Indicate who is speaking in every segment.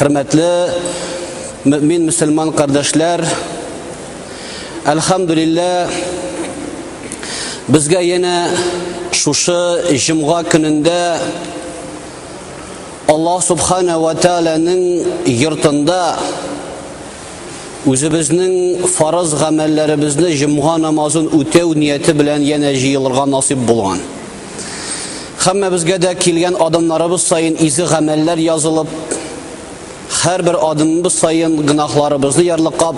Speaker 1: Hürmetli mümin Müslüman kardeşler, elhamdülillah bizge yine şuşu Cuma gününde Allah Subhanahu ve Teala'nın yurtunda özümüzün farz amellerimizni Cuma namazın ötev niyeti bilen yine jıyılırga nasip bulgan. Hamma bizge de kelgen adımlarımız sayın izi ameller yazılıp, her bir adımımız sayın günahlarımızı yarlıqab,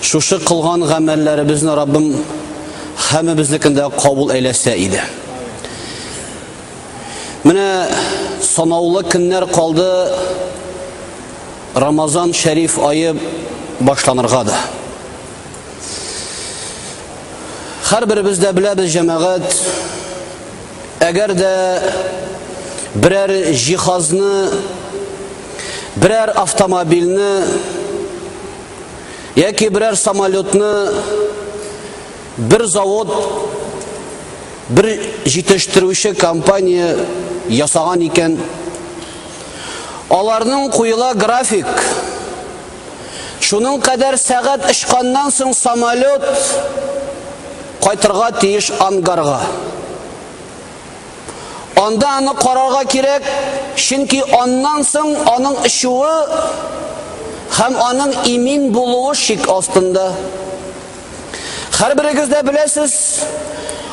Speaker 1: şuşu kılgan amellerimizni Rabbim hamimizlikinde kabul eylese idi. Mine sanavlı günler kaldı, Ramazan Şerif ayı başlanırga da. Her birimizde biliriz cemaat, eğer de birer cihazını, birer avtomobilini, yaki birer samolyotunu, bir zavod, bir yetiştiruvchi kompaniya yasagan ekan, alarning qo'yila grafik, şunun kadar saat ishqandan so'ng samolyot qaytirga teyish angarga. Onda onu qararga kerak, chunki ondan so'ng onun ishuvi ham onun imin buluvi shik ostida. Her biriniz de bilesiz,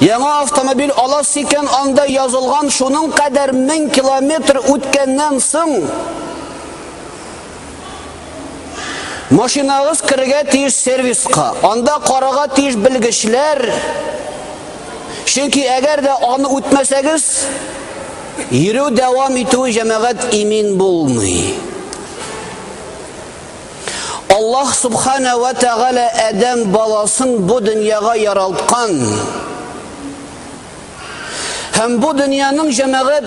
Speaker 1: yangi avtomobil olasiz ekan, onda yozilgan şunun kadar 1000 kilometr o'tgandan so'ng mashinangiz kirga teyish servisga, onda qaraga teyish bilgichlar. Chunki agar da onu o'tmasangiz, yürü devam etüvi cemaat imin bulmay. Allah Subhanahu ve Teala Adem balasın bu dünyaya yaraltkan. Hem bu dünyanın cemaat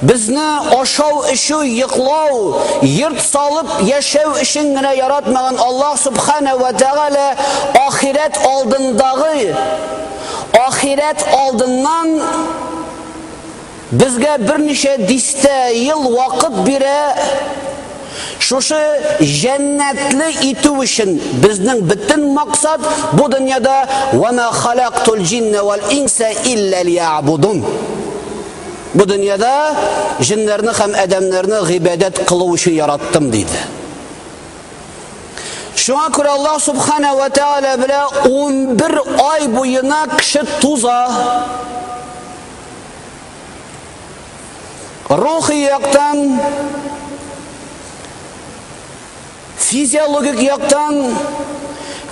Speaker 1: bizni aşav işi yıklav, yırt salıp yaşav işine yaratmagan Allah Subhanahu ve Teala ahiret aldından bizge bir neçe diste yıl vakit bire şuşu cennetli itu için bizning bütün maksat bu dünyada وَمَا خَلَقْتُ الْجِنَّ وَالْاِنْسَ إِلَّا لِيَعْبُدُونَ. Bu dünyada jinlerini hem adamlarını ibadet kılığı için yarattım dedi. Şuna göre Allah Subhanahu ve Teala bile 11 ay boyuna kişi tuza, ruhi yaktan, fizyologik yaktan,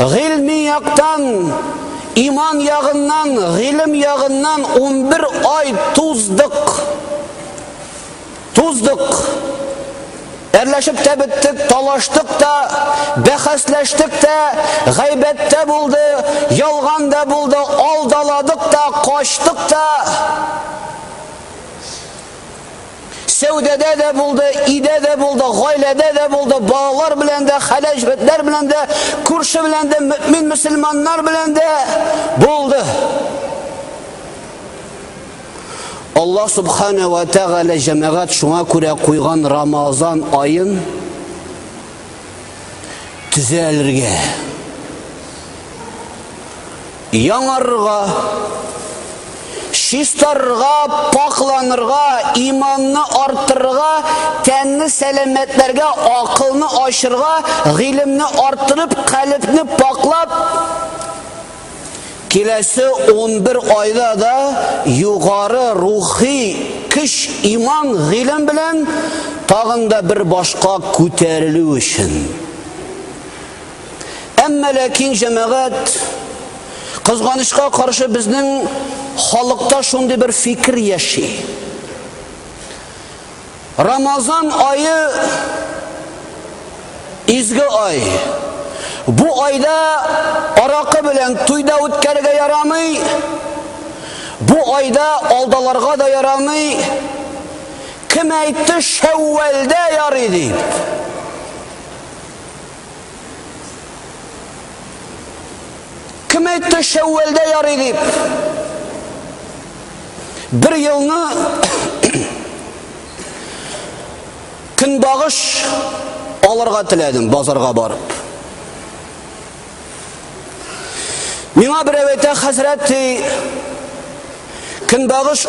Speaker 1: ilmi yaktan, iman yağından, ilim yağından 11 ay tuzduk. Erleşip de bittik, talaştık da, behasleştik de, gaybette buldu, yalgan da buldu, aldaladık da, kaçtık da, sevdede de buldu, ide de buldu, gaylede de buldu, bağlar bilen de, halecbetler bilen de, kurşu bilen de, mümin Müslümanlar bilen de buldu. Allah Subhanahu ve Teala cemaat şuna göre koygan Ramazan ayın düzelirge, yanarga, şistarga, paklanırga, imanını arttırga, tenni selametlerge, akılını aşırga, ilimni arttırıp, kalbini paklap, kelesi 11 ayda da yukarı ruhi kış iman ilim bilen tağında bir başka köteriliği için. Ama lakin cemaat kızganışka karşı bizning halkta şunday bir fikir yaşay. Ramazan ayı izgi ay. Bu ayda araqı bilen tuyda o'tkarga yaramay, bu ayda aldalarga da yaramay. Kim aytdi Şevvalda yaraydı? Kim aytdi Şevvalda yaraydı? Bir yılını Көнбагыш алырга теләдем базарга барып. Миңа берәү әйтә, хәзрәт, көнбагыш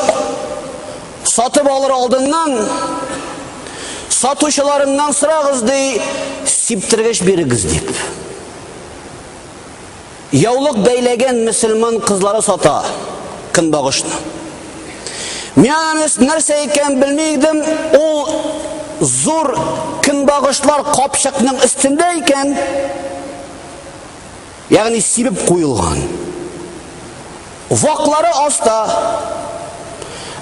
Speaker 1: сатып алыр алдыннан сатучыларыннан сорагыз, сиптергеч бирегез дип. Яулык бәйләгән мөселман кызлары сата көнбагышны. Мен нәрсә икән белмидем, ул зур көнбагышлар капчыкның өстендә икән, ягъни сибеп куелган. Ваклары аста.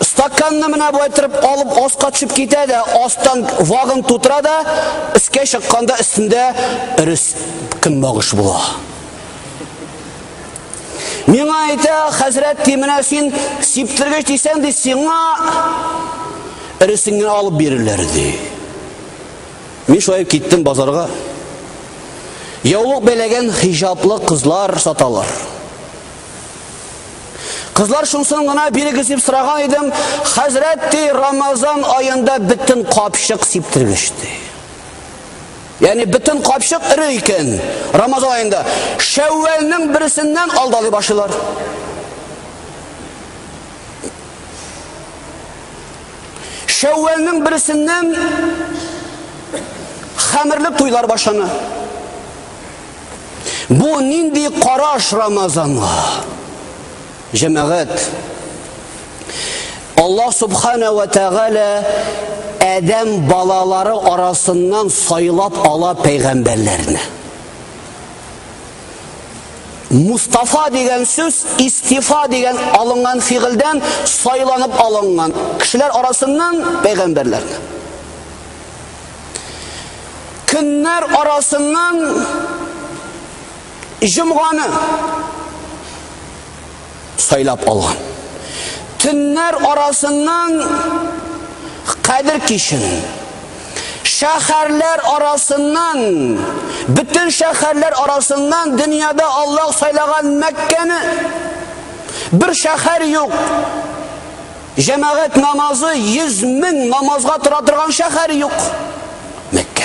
Speaker 1: Стаканны менә бу әйтеп алып аска төшеп китә дә, астан вагын тутыра да, искә чыкканда өстендә ирис көнбагыш була. Миңа әйтә, хәзрәт, менә син сиптергеч дисәң, сиңа ирисеңне алып бирерләр ди. Мин шулай киттем базарга. Яулык бәйләгән хиҗаплы кызлар саталар. Кызлар шунсын гына бирегез дип сораган идем, хәзрәт, Рамазан аенда бөтен капчык сиптергеч ди. Yani bütün kapşık iri iken Ramazan ayında Şevval'nin birisinden aldalı başlar. Şevval'nin birisinden xamirlik toylar başlanır. Bu nindi qaraş Ramazan'a. Cemaat, Allah Subhanahu ve Teala Adem balaları arasından sayılap ala peygamberlerini. Mustafa degen söz, istifa degen alıngan fiilden sayılanıp alıngan kişiler arasından peygamberlerini. Günler arasından Cuma'nı sayılap algan. Tünler arasından Kadir kişinin, şehirler arasından, bütün şehirler arasından dünyada Allah saylagan Mekke'ni bir şehir yok. Cemaat namazı 100.000 namazga tıratırgan şehir yok. Mekke.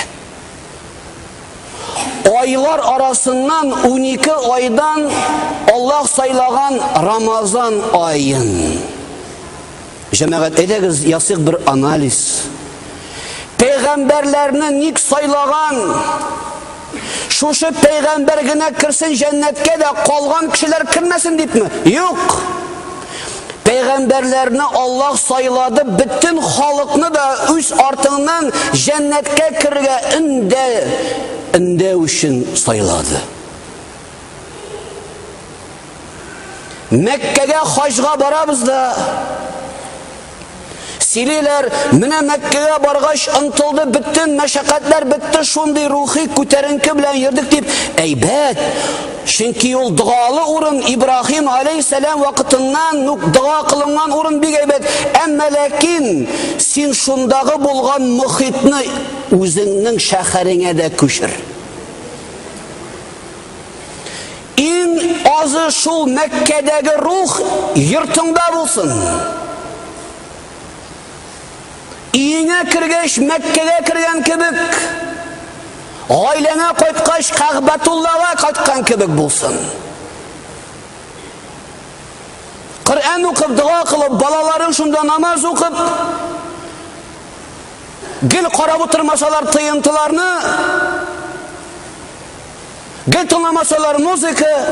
Speaker 1: Aylar arasından 12 aydan Allah saylagan Ramazan ayın. Cemaat ederiz yasık bir analiz. Peygamberlerini nik saylagan, şuşu peygamberine kirsin cennetke de kalgan kişiler kirmesin deyip mi? Yok. Peygamberlerini Allah sayladı, bütün halıkını da üç artığından cennetke kirge inde üçün sayladı. Mekke'ye hacga barabız da Sililer, mine Mekke'ye bargaç ıntıldı, bütün meşakkatler bitti, şundi ruhi küterinki bilen yirdik deyip, eybet, çünkü yol dağalı urun, İbrahim aleyhisselam vakitinden dağ kılıngan urun bir eybet, emme lakin, sin şundağı bulgan muhitni üzünün şehirine de küşür. En azı şul Mekke'deki ruh yırtında bulsun. İyine kirgeç Mekke'ye kirgen kibik, ailene koytkaş Ka'betullah'a koytkan kibik bulsun. Kur'an okuyup, dua kılıp, balaların şunda namaz okuyup, gel qarab oturmasalar tıyıntılarını, gel tonlamasalar müzika,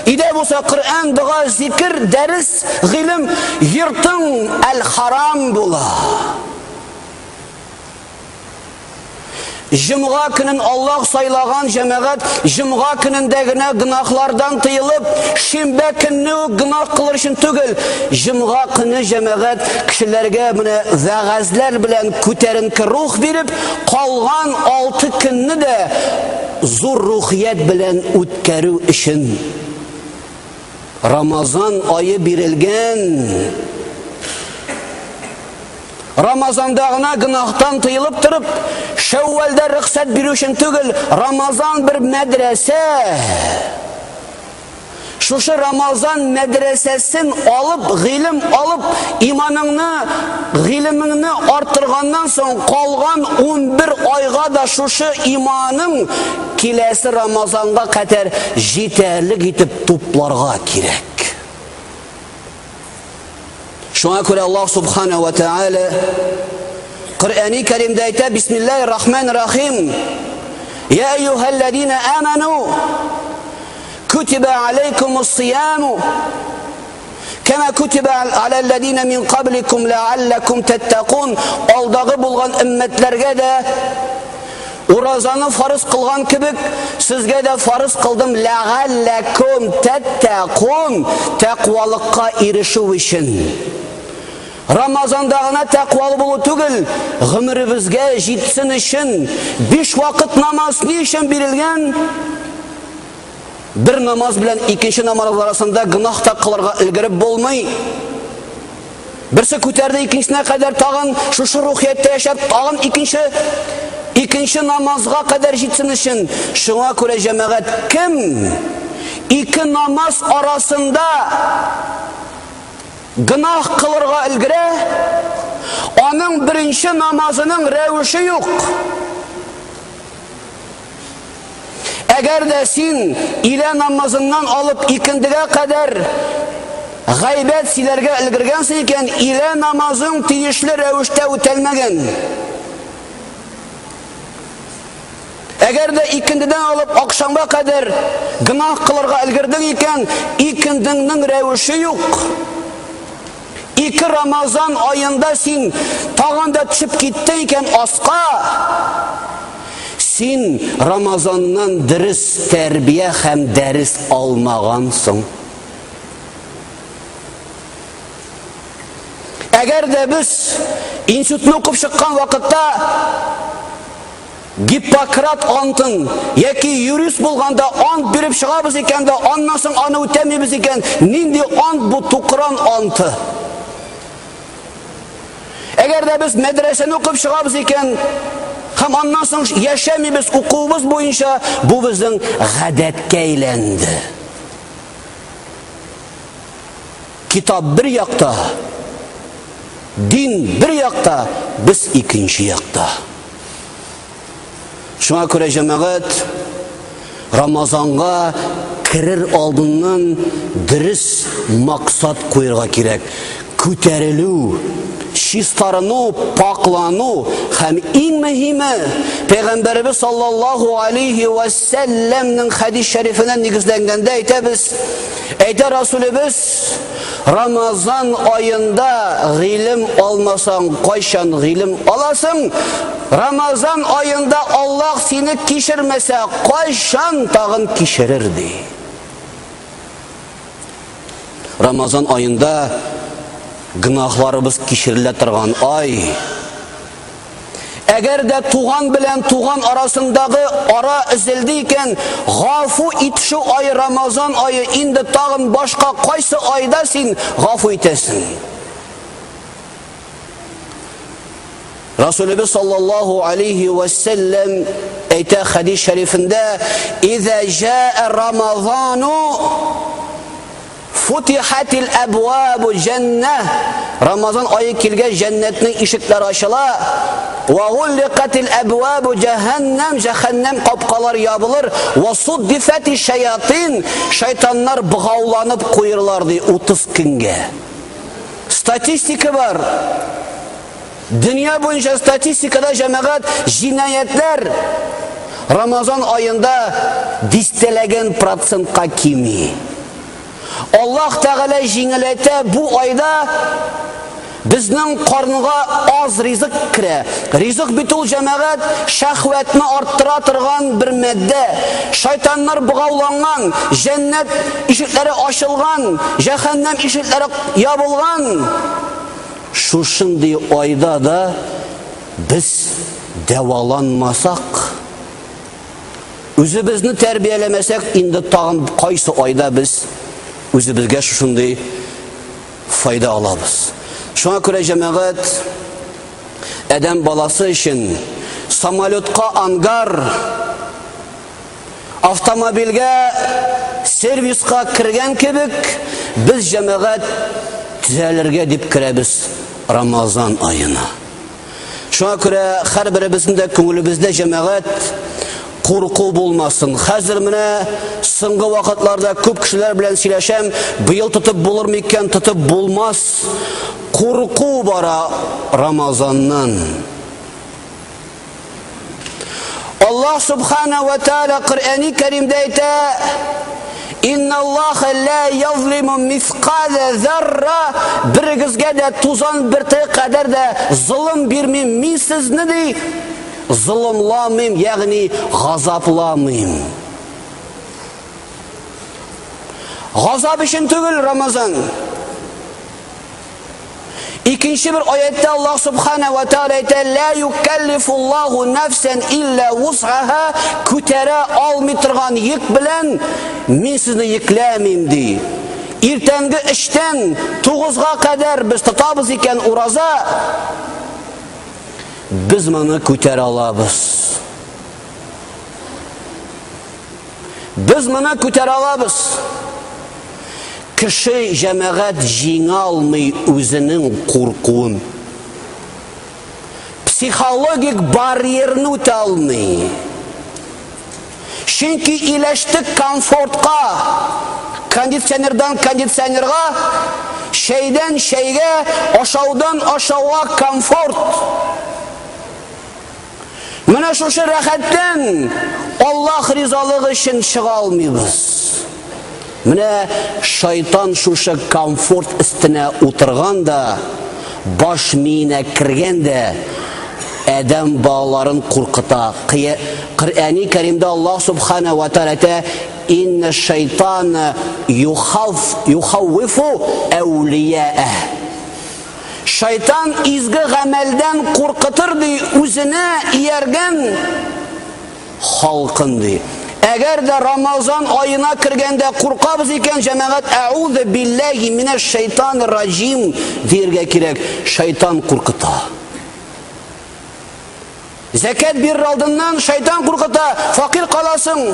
Speaker 1: ide bulsa Kur'an, dua, zikir, ders, gilim, yırtın el-haram bula. Cuma günün Allah saylagan cemaat, Cuma günündegine günahlardan tıyılıp, Şembe günü günah kılır için tügül. Cuma günü cemaat kişilerge vaazlar bilen küterinki ruh verip, kalgan 6 gününü de zor ruhiyet bilen ütkeru için. Ramazan ayı birilgen, Ramazandağına günahtan tıyılıp durup, Şevval'da rıksat bir üçün tügül, Ramazan bir medrese. Şuшы Рамазан мәдрәсәсен алып, гыйлем алып, иманыңны, гыйлемеңне арттырганнан соң калган 11 айга да шушы иманың киләсе Рамазанга кадәр җитәрлек итеп тупларга кирәк. Шуңа күрә Аллаһ Субханаһу ва Тааля Qur'oni Karimda aytadi: Bismillahirrahmanirrahim. Ya ayyuhallazina amanu kutiba alaykumus-siyamu kama kutiba alallazina min qablikum la'allakum tattaqun. Алдагы булган өммәтләргә дә уразаны фарыз кылган кебек, сезгә дә фарыз кылдым лa'allakum tattaqun, тақвалыкка ирешү өчен. Рамазанда гына тақвалы булу түгел, гомеребезгә җитсен өчен 5 вакыт намаз ни өчен бирелгән? Бер намаз белән икенче намаз арасында гынах та кылырга өлгереп булмый. Берсе күтәрде икенчесенә кадәр тагын шушы рухиятта яшәп, тагын икенче намазга кадәр җитсен өчен. Шуңа күрә җәмәгать, кем ике намаз арасында гынах кылырга өлгерә, аның беренче намазының рәвеше юк. Әгәр дә син илә намазыннан алып икендегә кадәр гайбәт силәргә өлгергәнсең икән, илә намазың тиешле рәвештә үтәлмәгән. Әгәр дә икендедән алып акшамга кадәр гынах кылырга өлгердең икән, икендеңнең рәвеше юк. 2 Рамазан айында син тагын да төшеп киттең икән аска, син Рамазаннан дөрес тәрбия һәм дәрес алмагансың. Әгәр дә без институтны укып чыккан вакытта Гиппократ антын яки юрист булганда ант биреп чыгабыз икән дә, аннан соң аны үтәмибез икән, нинди ант бу? Тукран анты. Әгәр дә без мәдрәсәне укып чыгабыз икән, һәм аннан соң яшәмибез укуыбыз буенча, бу безнең гадәткә әйләнде. Китап бер якта, дин бер якта, без икенче якта. Шуңа күрә җәмәгать, Рамазанга кирер алдыннан дөрес максат куярга кирәк. Күтәрелү, чистарыну, паклану һәм иң мөһиме, Пәйгамбәрбез саллаллаху алейхи ва сәлләмнең хәдис шәрифеннән нигезләнгәндә әйтә Расулыбыз: Рамазан айында гыйлем алмасаң, кайчан гыйлем аласың? Рамазан айында Аллаһ сине кичермәсә, кайчан тагын кичерер ди. Рамазан айында гынахларыбыз кичерелә торган ай. Әгәр дә туган белән туган арасындагы ара изелде икән, гафу итү ай Рамазан айы, инде тагын башка кайсы айда син гафу итәсең? Расулыбыз саллаллаху алейхи ва сәлләм әйтә хәдис шәрифендә: "Иза жаа Рамазану футихатил абвабу җаннah." Рамазан айы килгән, җәннәтнең ишекләре ачыла. Ва гулликатил абвабу җаханнам, җаханнам капкалар ябылыр. Ва суддифати шаятин, шайтаннар быгауланып куерлар ди 30 көнгә. Статистика бар. Дөнья буенча статистикада җәмәгать җинаятләр Рамазан айында дистәләгән процентка кими. Аллаһ Тәгалә җиңеләтә, бу айда безнең карынга аз ризык керә. Ризык бит ул җәмәгать шәһвәтне арттыра торган бер мәддә. Шайтаннар быгауланган, җәннәт ишекләре ачылган, җәһәннәм ишекләре ябылган. Шушындый айда да без дәваланмасак, үзебезне тәрбияләмәсәк, инде тагын кайсы айда без үзебезгә шушындый файда алабыз. Шуңа күрә җәмәгать, адәм баласы өчен самолетка ангар, автомобильгә сервиска кірген кебек, біз жәмәғат түзәлерге деп кірәбіз Рамазан айына. Шуңа күрә һәрберебезнең дә күңелебездә җәмәгать курку булмасын. Хәзер менә соңгы вакытларда күп кешеләр белән сөйләшәм, быел тотып булыр микән, тотып булмас. Курку бара Рамазаннан. Аллаһ субхана ва тааля Коръәни Кәримдә әйтә: Инна Аллаха ла язлиму мисқала зарра. Бирегезгә дә тузан бирте кадәр дә зулым бирмим, мин сезне ди зулымламыйм, ягъни газапламыйм. Газап өчен түгел Рамазан. İkinci bir ayette Allah subhanahu wa ta'ala ayette: La yukallifullahu nefsen illa vus'aha. Kütere almıtırgan yük bilen min sizni yüklemim di. İrtengi işten 9'ga kadar biz tutabız iken uraza, biz bunu kütere alabız. Biz bunu kütere alabız. Kişi cemaat jina almay özünün korkuun. Psikologik bariyerini öte almay. Çünkü iyileştik komfortka, kondisyonerden kondisyonerga, şeyden şeye, aşağıdan aşağı komfort. Mene şu rahattan Allah rizalığı için çığa almayız. Mene şeytan şuşa komfort üstüne oturganda, baş miyine kirgende, adam bağların korkuta. Kur'an-ı Kerim'de Allah subhanahu ve teala inne şeytan yuhavvifu evliya'eh. Şeytan izgi gamelden korkutur di, üzüne iyergen halkın di. Eğer de Ramazan ayına kirgende korkabız iken cemaat eûzu billahi mineşşeytanirracim derge kirek. Şeytan korkuta. Zekat bir aldığından şeytan korkuta. Fakir kalasın.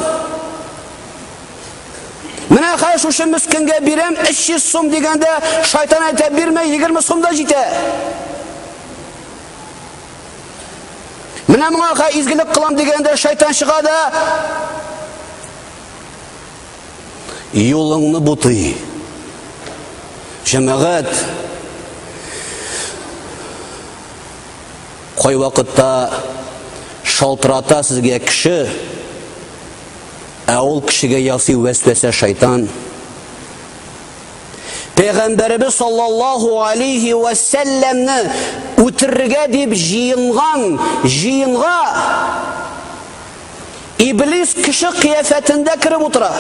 Speaker 1: Mine hay şu miskinge birem 300 so'm degende şeytan ayta birme 20 so'mda jite. Mine manga izgilik kılam degende şeytan çıkada. Yolunu butuy. Cemaat koy vaqtda şaltırata sizge kişi, ol kişiga yasi vesvese şeytan. Peygamberimiz sallallahu aleyhi ve sellemni o'tirga deb jiyinga iblis kişi kıyafetinde kirib o'tira.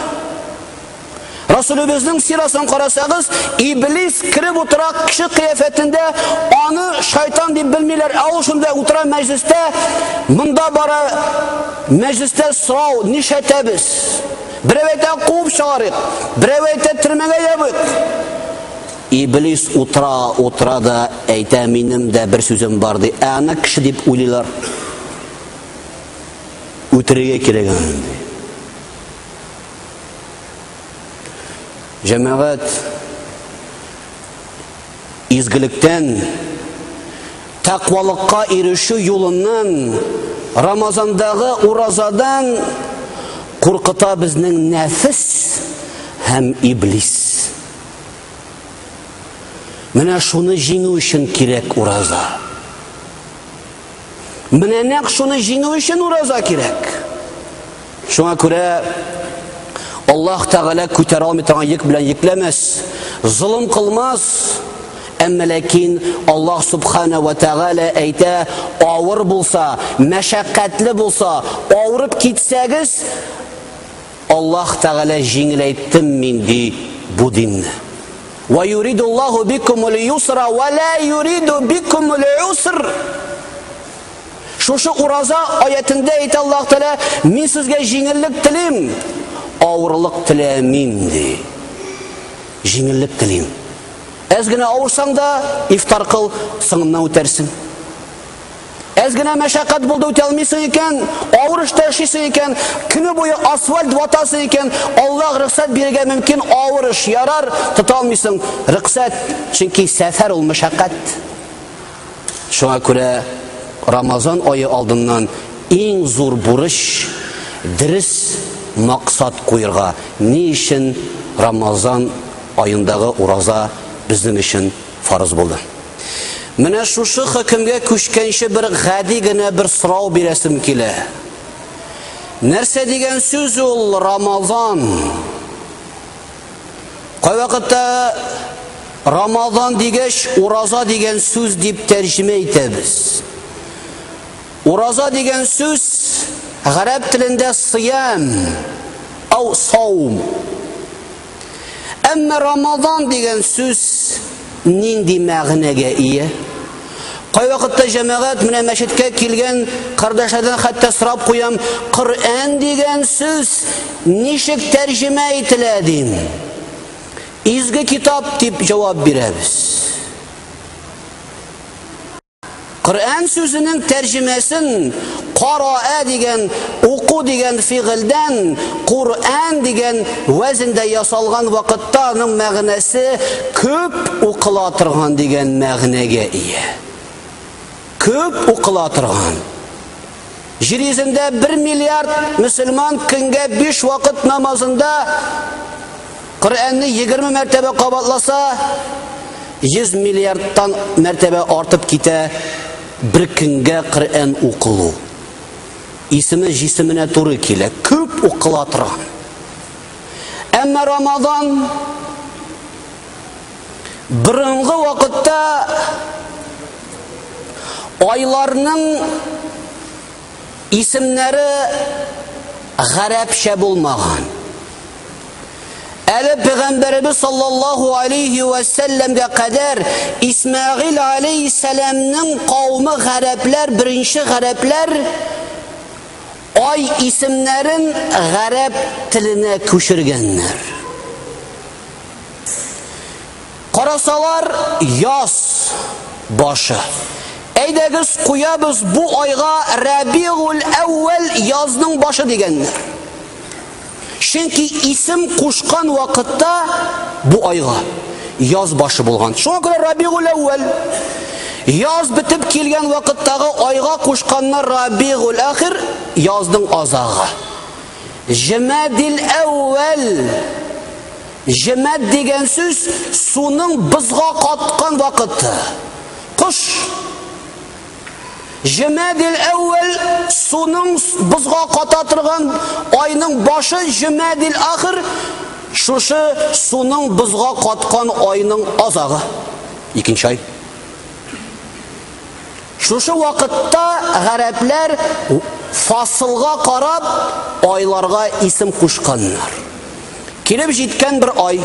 Speaker 1: Resulümüzün sirasını qarasanız, iblis kirib o'tira kişi kıyafetinde, onu şeytan deb bilmeyler. Al şunda o'tira mecliste, bunda bara mecliste sırav nişetemiz. Bireveyte quvib çağırık, bireveyte tirmege yabık. İblis o'tira da ayta menim de bir sözüm bardı. Ana kişi deb o'ylaylar. O'tiriga kiragan. Cemaat izgilikten, takvalıkka erişu yolundan, Ramazandağı urazadan korkuta bizning nefis hem iblis. Mene şunu jinu için kirek uraza. Mene şunu jinu için uraza kirek. Şuna göre Allah Teala kütere almaytan yük bilen yüklemez, zulüm kılmaz. Ama lakin Allah Subhanahu ve Teala ayta, ağır bulsa, meşakkatli bulsa, ağırıp gitseniz, Allah Teala jingileyttim min di bu dinni. Ve yuridullahu bikumul yusra ve la yuridu bikumul usr. Şu uraza ayetinde ayta Allah Teala, min sizge jingillik tilim, ağırlık tilemim di. Jingillik tilim. Ezgine ağırsan da iftar kıl, sınımdan ötersin. Әзгенә мәшәкать булды үтә алмыйсың икән, авыр эштә эшлисең икән, көне буе асфальт ватасың икән, Аллаһ рөхсәт бирергә мөмкин, авыр эш ярар, тота алмыйсың. Рөхсәт, чөнки сәфәр ул мәшәкать. Шуңа күрә Рамазан айы алдыннан иң зур бурыч дөрес мақсат куярга. Ни өчен Рамазан айындагы ураза безнең өчен фарыз булды? Менә шушы хөкемгә күчкәнче бер гади генә бер сорау бирәсем килә. Нәрсә дигән сүз ул Рамазан? Кай вакытта Рамазан дигәч ураза дигән сүз дип тәрҗемә итәбез. Ураза дигән сүз гарәп телендә сиям ау саум. Әмма Рамазан дигән сүз нинди мәгънәгә ия? Кай вакытта җәмәгать менә мәчеткә килгән кардәшләрдән хәтта сорап куям, Коръән дигән сүз ничек тәрҗемә ителә дим? Изге китап дип җавап бирәбез. Коръән сүзенең тәрҗемәсен Караа дигән, уку дигән фигыльдән Коръән дигән вәзендә ясалган вакытта аның мәгънәсе күп укыла торган дигән мәгънәгә ия. Күп укыла торган. Җир йөзендә 1 миллиард мөселман көнгә 5 вакыт намазында Коръәнне 20 мәртәбә кабатласа, 100 миллиардтан мәртәбә артып китә бер көнгә Коръән укылу. Исеме җисеменә туры килә, күп укыла торган. Әмма Рамазан борынгы вакытта айларның исемнәре гарәпчә булмаган. Әле Пәйгамбәрбез саллаллаху алейхи ва сәлләмгә кадәр Исмәгыйль алейһиссәламның кавмы гарәпләр, беренче гарәпләр ай исемнәрен гарәп теленә күчергәннәр. Карасалар яз башы. Әйдәгез куябыз бу айга Рабиул әүвәл язның башы дигәннәр. Чөнки исем кушкан вакытта бу айга яз башы булган. Шуңа күрә Рабиул әүвәл яз битеп килгән вакыттагы айга кушканнар Рабиул ахир язның азагы. Җәмәдил әүвәл. Җәмәд дигән сүз суның бызга каткан вакыты. Кыш. Җәмәдил әүвәл суның бызга ката торган айның башы, Җәмәдил ахир шушы суның бызга каткан айның азагы. Икенче ай. Шушы вакытта гарәпләр фасылга карап айларга исем кушканнар. Килеп җиткән бер ай.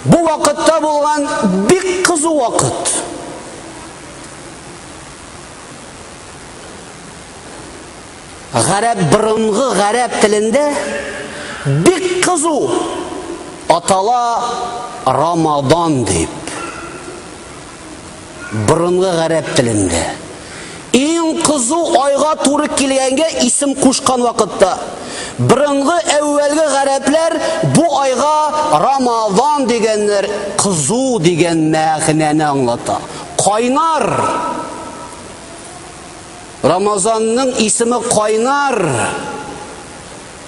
Speaker 1: Бу вакытта булган бик кызу вакыт. Гарәп борынгы гарәп телендә бик кызу атала Рамадан дип. Борынгы гарәп телендә иң кызу айга туры килгәнгә исем кушкан вакытта борынгы әүвәлге гарәпләр бу айга Рамадан дигәннәр, кызу дигән мәгънәне аңлата. Кайнар. Рамазанның исеме кайнар.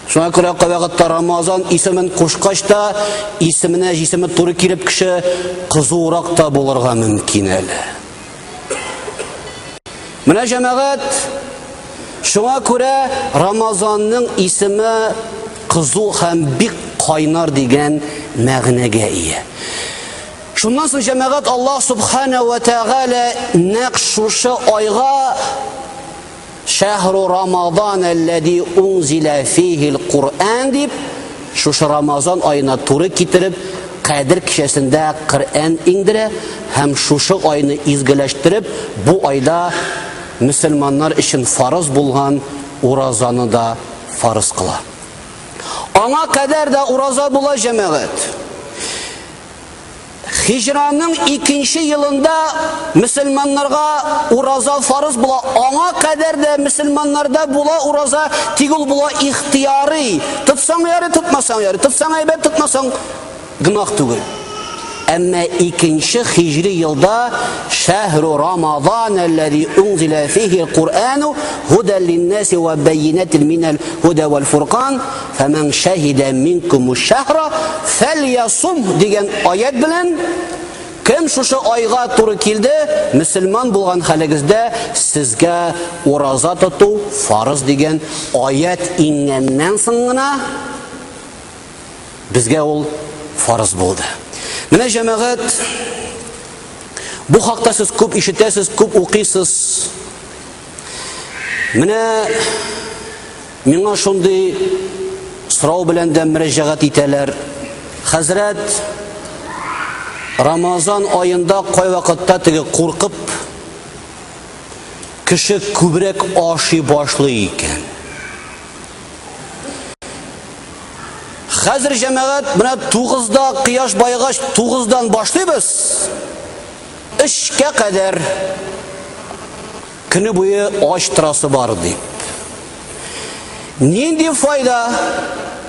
Speaker 1: Шуңа күрә кавагатта Рамазан исемен кушкач та исеменә җисеме туры килеп кеше кызурак та булырга мөмкин әле. Менә җәмәгать, шуңа күрә Рамазанның исеме кызу һәм бик кайнар дигән мәгънәгә ия. Шуннан соң җәмәгать Аллаһ субхана ва тәгалә нәкъ шушы айга Шәһру Рамадан аллази унзила фихил Куръан дип шушы Рамазан айына туры китереп Кадр кичәсендә Коръан иңдерә һәм шушы айны изгеләштереп бу айда мөселманнар өчен фарыз булган уразаны да фарыз кыла. Аңа кадәр дә ураза була җәмәгать. Hicranın 2 yılında Müslümanlarga urazа farz buла, аңа kadar da Müslümanlarda buла urazа tigul buла ihtiyari. Tutsan yarı, tutmasan yarı, tutsan aybet, tutmasan günah tugul. Ama 2 Hicri yılda şehru Ramazan ellezî unzile fîhil Kur'anu huden linnâsi ve beyyinetin minel huda vel furqan femen şehide minkumuş şehra felyasum degan ayet bilen kim şuşu ayga turu kildi Müslüman bulgan haligizde sizge uraza tutu farz degan ayet ingenden sыңgına bizge ol farz buldu. Mine cemaat, bu hakta siz köp işitesiz, köp okuysiz. Mine mena şunday sırau bilen de müracaat iteler. Hazret Ramazan ayında koy vakitte tege korkup kişi kübrek aşı başlayıken. Hazır cemaat buna 9'da kıyaş baygaş 9'dan başlayız. 3'e kadar günü boyu aç tırası var deyip. Neydi fayda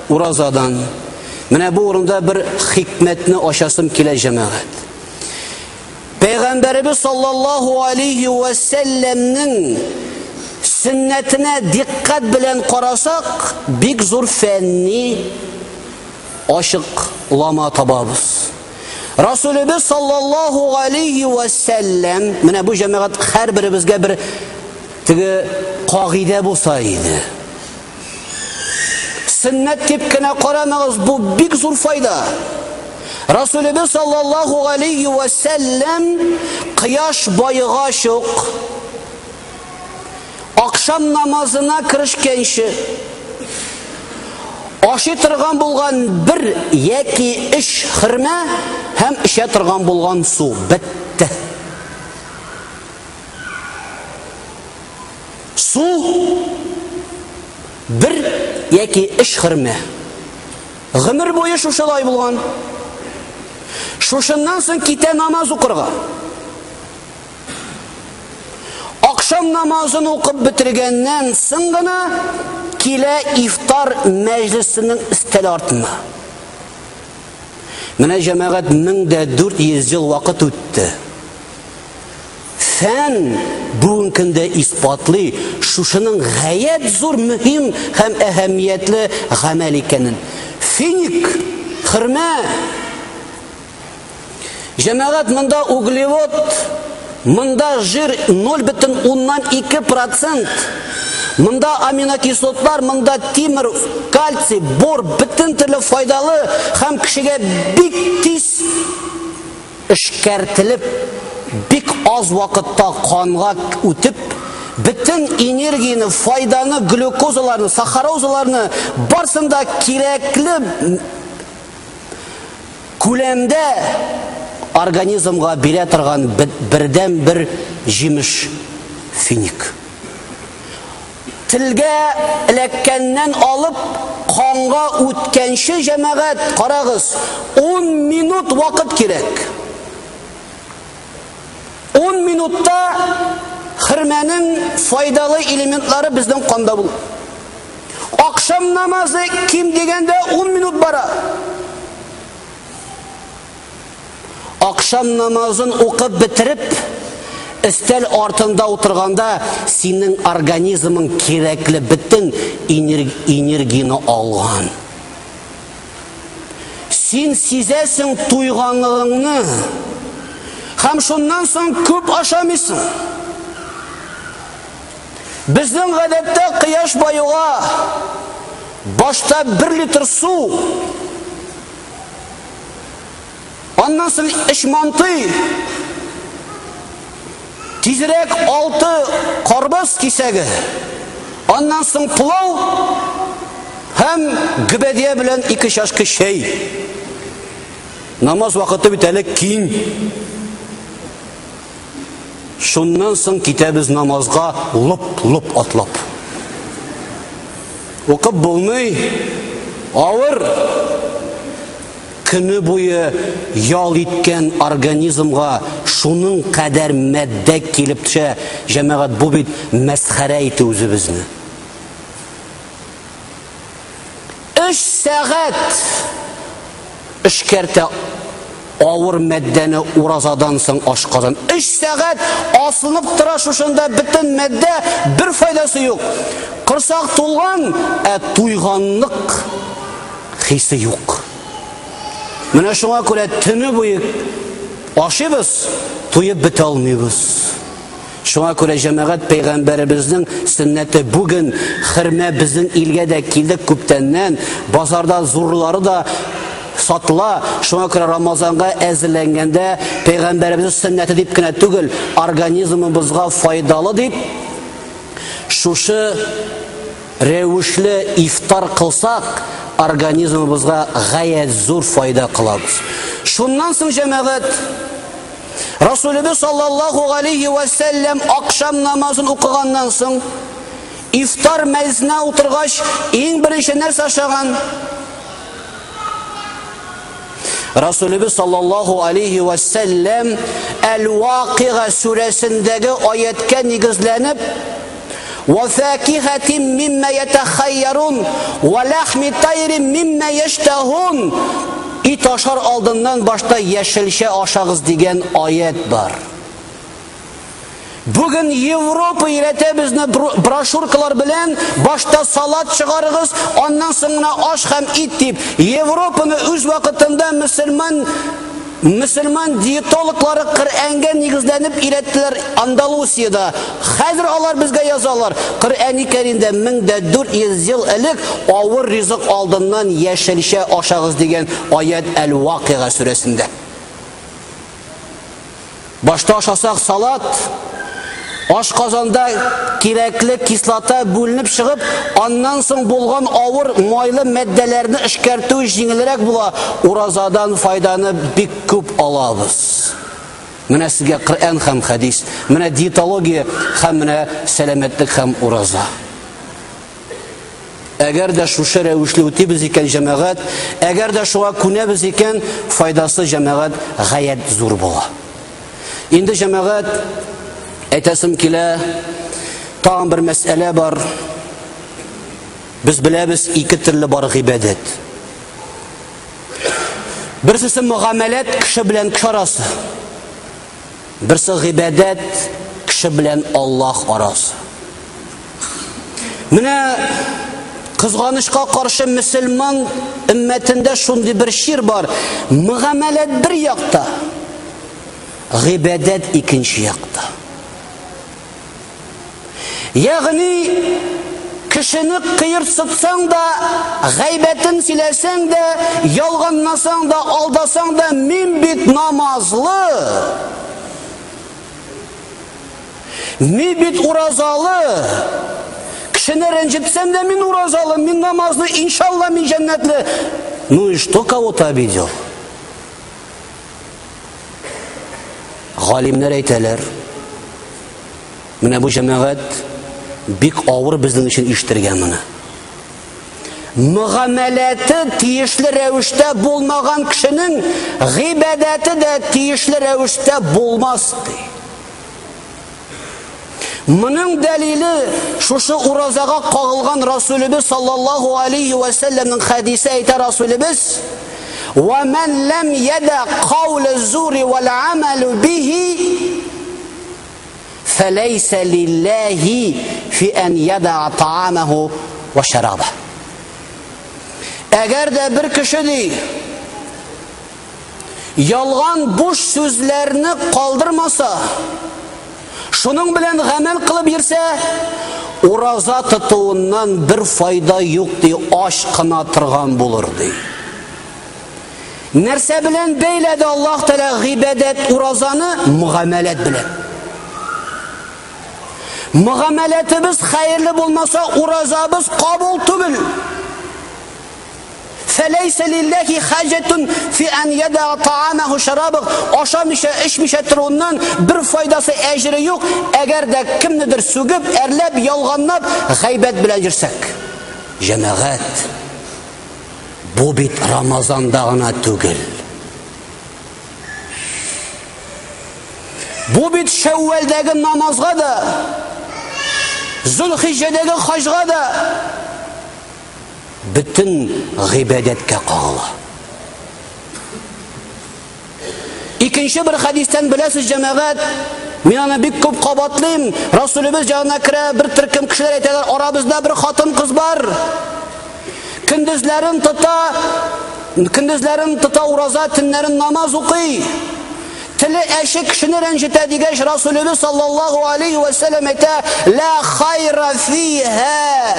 Speaker 1: urazadan? Mine bu orunda bir hikmetini aşasım kile cemaat. Peygamberimiz sallallahu aleyhi ve sellem'nin sünnetine dikkat bilen karasak big zor fenni aşıklama tababız. Resulübüz sallallahu aleyhi ve sellem mine bu cemaat her birimizge bir tigi kagide bulsaydı. Sünnet tipkine karamağız bu big zor fayda. Resulübüz sallallahu aleyhi ve sellem kıyaş bayığa şok akşam namazına kirişkenşi aşı tırgan bulgan bir yeki iş hırma hem işe tırgan bulgan su bitti. Su bir yeki iş hırma. Gımır boyu şuşalay bulgan. Şuşundan sonra kite namaz okurga. Akşam namazını okup bitirgenden sonra kile iftar meclisinin istel artına. Mine cemaat 1400 yıl vakit öttü. Sen bugünkünde ispatlı şuşunun gayet zor mühim hem ehemmiyetli gamel ikenin. Finik, hırma. Cemaat mında uglevod, mında jir 0,2%. Mında aminokislotlar, mında timir, kalsi, bor, bütün türlü faydalı hem kişiye bik tiz işkertilip bik az vakitte kanga ötüp bütün energiyini, faydanı, glukozalarını, saharozalarını barsında gerekli külemde organizmga bile turgan birden bir jimiş finik. Tilge ilekkenden alıp kanga ötkenşi cemaat karagız 10 minut vakit gerek. 10 minutta hırmenin faydalı elementleri bizden kanda bulur. Akşam namazı kim degende 10 minut bara. Akşam namazını okup bitirip istel ortunda oturganda senin organizmin kerekli bütün energiyini algan. Sen sizesin tuyganlığını hem şundan sonra köp aşamısın. Bizden gadette kıyaş bayığa başta 1 litre su ondan sonra işmantı tizrek 6 korbas kisegi ondan sonra pilav hem gıbediye bilen 2 şaşkı şey namaz vakiti bitelik kin şundan sonra kitabız namazga lup atlap okup bulmay ağır Көне буе ял иткән организмга шуның кадәр мәддә килеп төшә, җәмәгать, бу бит мәсхәрә итү үзебезне. 3 сәгать эшкәртә авыр мәддәне уразадан соң ашказан. 3 сәгать асылып тора шушында бөтен мәддә, бер файдасы юк. Корсак тулган, туйганлык хисе юк. Менә шуңа күрә төне буе ашыйбыз, туеп бетә алмыйбыз. Шуңа күрә җәмәгать, пәйгамбәребезнең сөннәте бүген хөрмә безнең илгә дә килде күптәннән, базарда зурлары да сатыла. Шуңа күрә Рамазанга әзерләнгәндә пәйгамбәребезнең сөннәте дип кенә түгел, организмыбызга файдалы дип шушы рәвешле ифтар кылсак, организмыбызга гаять зур файда кылабыз. Шуннан соң җәмәгать, Расулыбыз саллаллаху алейхи ва саллям акшам намазын укыганнан соң ифтар мәҗлесенә утыргач иң беренче нәрсә ашаган? Расулыбыз саллаллаху алейхи ва саллям Әл-Вакига сүрәсендәге аяткә нигезләнеп وَفَاكِهَةٍ مِمَّا يَتَخَيَّرُونَ وَلَحْمِ طَيْرٍ مِمَّا يَشْتَهُونَ İt ашар алдыннан башта яшелчә ашагыз дигән аят бар. Бүген Европа өйрәтә безне брошюркалар белән башта салат чыгарыгыз, аннан соң аш һәм ит дип. Европаны үз вакытында Müslüman диетологлары Коръәнгә нигезләнеп өйрәттеләр Андалусиядә. Хәзер алар безгә язалар. Коръәни Кәримдә 1400 ел элек авыр ризык алдыннан яшелчә ашагыз дигән аят Әл-Вакига сүрәсендә. Башта ашасак салат, ашказанда кирәкле кислота бүленеп чыгып, аннан соң булган авыр майлы мәддәләрне эшкәртү җиңелрәк була. Уразадан файданы бик күп алабыз. Менә сезгә Коръән һәм хадис, менә диетология һәм менә сәламәтлек һәм ураза. Әгәр дә шушы рәвешле үтибез икән җәмәгать, әгәр дә шуга күнәбез икән, файдасы җәмәгать гаять зур була. Инде җәмәгать, әйтәсем килә, тагын бер мәсьәлә бар. Без беләбез, 2 төрле бар гыйбадәт. Берсе мөгамәләт, кеше белән кеше арасы. Берсе гыйбадәт, кеше белән Аллаһ арасы. Менә кызганычка каршы мөселман өммәтендә шундый бер шир бар. Мөгамәләт бер якта, гыйбадәт икенче якта. Ягъни кешене кыйырсытсаң да, гайбәтен сөйләсәң дә, ялганласаң да, алдасаң да, мин бит намазлы. Мин бит уразалы. Кешене рәнҗетсәм дә мин уразалы, мин намазлы, иншалла мин җәннәтле. Ну и что кого-то обидел? Галимнәр әйтәләр. Менә бу җәмәгать бик авыр безнең өчен ишетергән моны. Мөгамәләте тиешле рәвештә булмаган кешенең гыйбадәте дә тиешле рәвештә булмас ди. Моның дәлиле шушы уразага кагылган Расулыбыз саллаллаху алейхи ва салламның хадисе әйтә Расулыбыз: "Ва ман лам яда каула зури вал амалу бихи فليس لله في أن يدع طعامه وشرابه." Әгәр дә бер кеше ди, ялган буш сүзләрне калдырмаса, шуның белән гамәл кылып йөрсә, ураза тотуыннан бер файда юк ди, аш кына торган булыр ди. Нәрсә белән бәйләде Аллаһ Тәгалә гыйбадәт уразаны? Мөгамәләт белән. Мөгамәләтебез хәерле булмаса, уразабыз кабул түгел. فليس لله حاجة في أن يدع طعامه شرابه. Ашамыйча, эчмичә торганнан бер файдасы, әҗре юк. Әгәр дә кемнедер сүгеп, әрләп, ялганлап, гайбәт белән йөрсәк. Җәмәгать, Бу бит Рамазанда гына түгел. Бу бит Шәввәлдәге намазга да, Зулхиҗҗәдәге хаҗга да, бүтән гыйбадәткә кагыла. Икенче бер хадистан беләсез җәмәгать, мин аны бик күп кабатлыйм. Расулыбыз янына керә, бер төркем кешеләр әйтәләр, арабызда бер хатын кыз бар. Көндезләрен тота ураза, төннәрен намаз укый. Теле әше кешене рәнҗетә дигәч, Расулыбыз саллаллаху алейхи ва саллям әйтә: "Ла хайра фиха".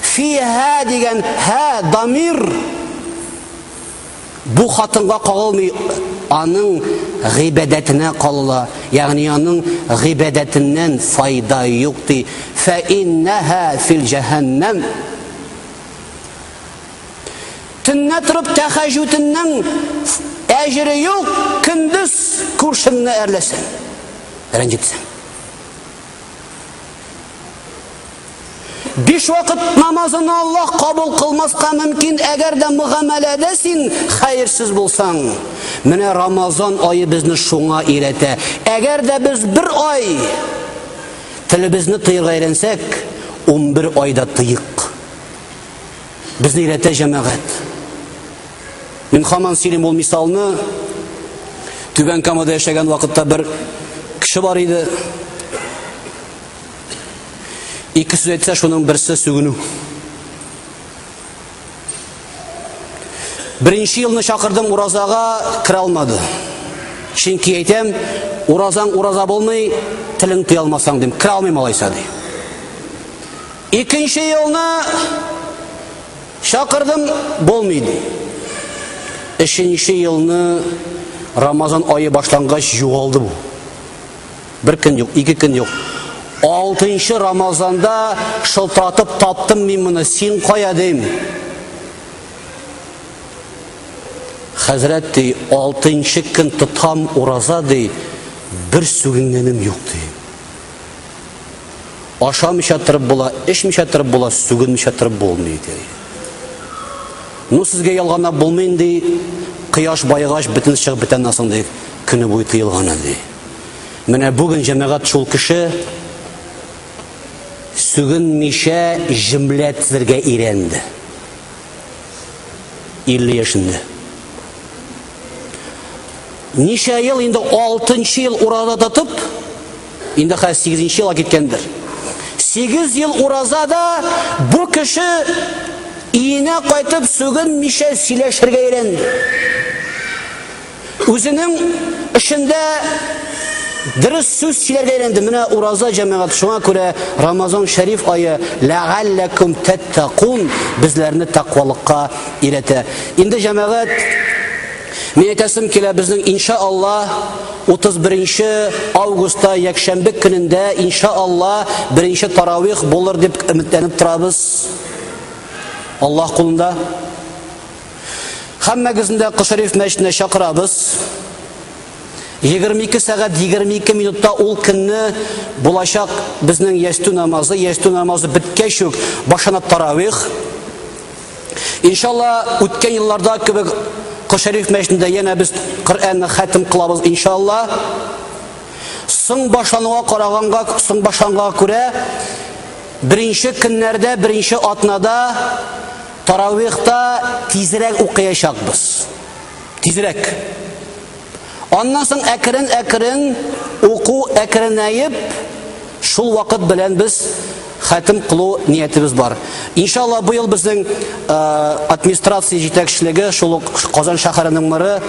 Speaker 1: Фиха дигән ха дамир бу хатынга кагылмый, аның гыйбадәтенә калыла. Ягъни аның гыйбадәтеннән файда юк ди. Фа иннаха фил җаһаннам. Төнне торып тәһаҗҗүднең әҗре юк, көндез күршеңне әрләсәң, рәнҗетсәң. 5 вакыт намазын Аллаһ кабул кылмаска мөмкин, әгәр дә мөгамәләдә син хәерсез булсаң. Менә Рамазан айы безне шуңа өйрәтә. Әгәр дә без бер ай телебезне тыйырга өйрәнсәк, 11 айда тыйык. Безне өйрәтә җәмәгать. Мин хаман сөйлим ул мисалны. Түбән Камада яшәгән вакытта бер кеше бар иде. Ике сүз әйтсә, шуның берсе сүгенү. Беренче елны чакырдым, уразага кирә алмады. Чөнки әйтәм, уразаң ураза булмый, телең тыя алмасаң дим, кирә алмыйм алайса ди. Икенче елны чакырдым, булмый ди. Өченче елны Рамазан айы башлангач югалды бу. Бер көн юк, 2 көн юк. 6-нчы Рамазанда шылтыратып таптым мин моны, син кая дим. Хәзрәт ди, 6-нчы көн тотам ураза ди, бер сүгенгәнем юк ди. Ашамыйча торып була, эчмичә торып була, сүгенмичә торып булмый ди. Ну сезгә ялганлап булмый ди, кояш байгач бөтен чыгып бетәннән соң ди, көне буе тыелган ди. Менә бүген җәмәгать шул кеше сүгенмичә җөмлә тизергә өйрәнде. 50 яшендә. Ничә ел инде 6-нчы ел ураза тотып, инде хәзер 8-нчы елга киткәндер. 8 ел уразада бу кеше иенә кайтып сүгенмичә сөйләшергә өйрәнде. Үзенең эшендә дөрес сүз сөйләргә өйрәнде. Менә ураза җәмәгать, шуңа күрә Рамазан шәриф айы ләгалләкум таттакун безләрне тақвалыкка өйрәтә. Инде җәмәгать, мен әйтәсем килә, безнең иншааллах 31 августта якшәмбе көнендә иншааллах 1-нче таравих булыр дип өметләнеп торабыз. Аллаһ кулында. Һәммәгезне дә Кышариф мәчетенә чакырабыз. 22 сәгать 22 минутта ул көнне булачак безнең ясту намазы биткәч үк башына таравих. Иншалла үткән елларда кебек Кышариф мәчетендә янә без Коръәнне хәтем кылабыз иншалла. Соң башлануга күрә 1-нче көннәрдә, 1-нче атнада таравихта тизрәк укыячакбыз. Тизрәк. Аннан соң әкрен уку әкренәеп, шул вакыт белән без хәтем кылу ниятебез бар. Иншалла бу ел безнең администрация җитәкчелеге, шул Казан шәһәренең мэры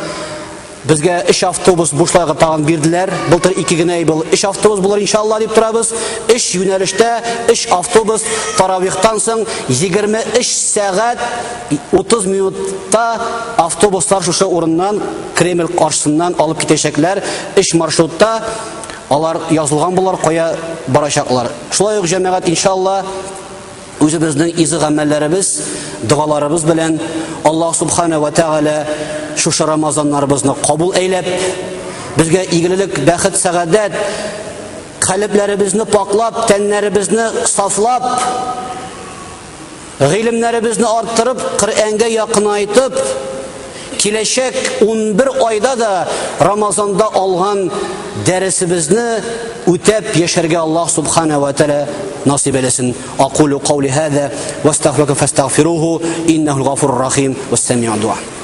Speaker 1: безгә 3 автобус бушлайга тагын бирделәр. Былтыр 2 генә был 3 автобус булыр иншалла дип торабыз. 3 юнәлештә 3 автобус таравихтан соң 23 сәгать 30 минутта автобуслар шушы урыннан Кремль каршысыннан алып китәчәкләр. 3 маршрутта алар язылган булар, кая барачаклар. Шулай ук җәмәгать иншалла үзебезнең изге гамәлләребез, дуаларыбыз белән Аллаһ субхана ва тааля шушы Рамазаннарыбызны кабул әйләп, безгә игелек, бәхет, сәгадәт, каләпләребезне паклап, тәннәребезне сафлап, Гыйлемнәребезне арттырып, Коръәнгә якынайтып, киләчәк 11 айда да Рамазанда алган дәресебезне үтәп яшәргә Аллаһ субхана ва тааля насиб әйтсен. Aqulu qawli hada wastagfiruhu innahu al-ghafurur rahim was-sami'ud du'a.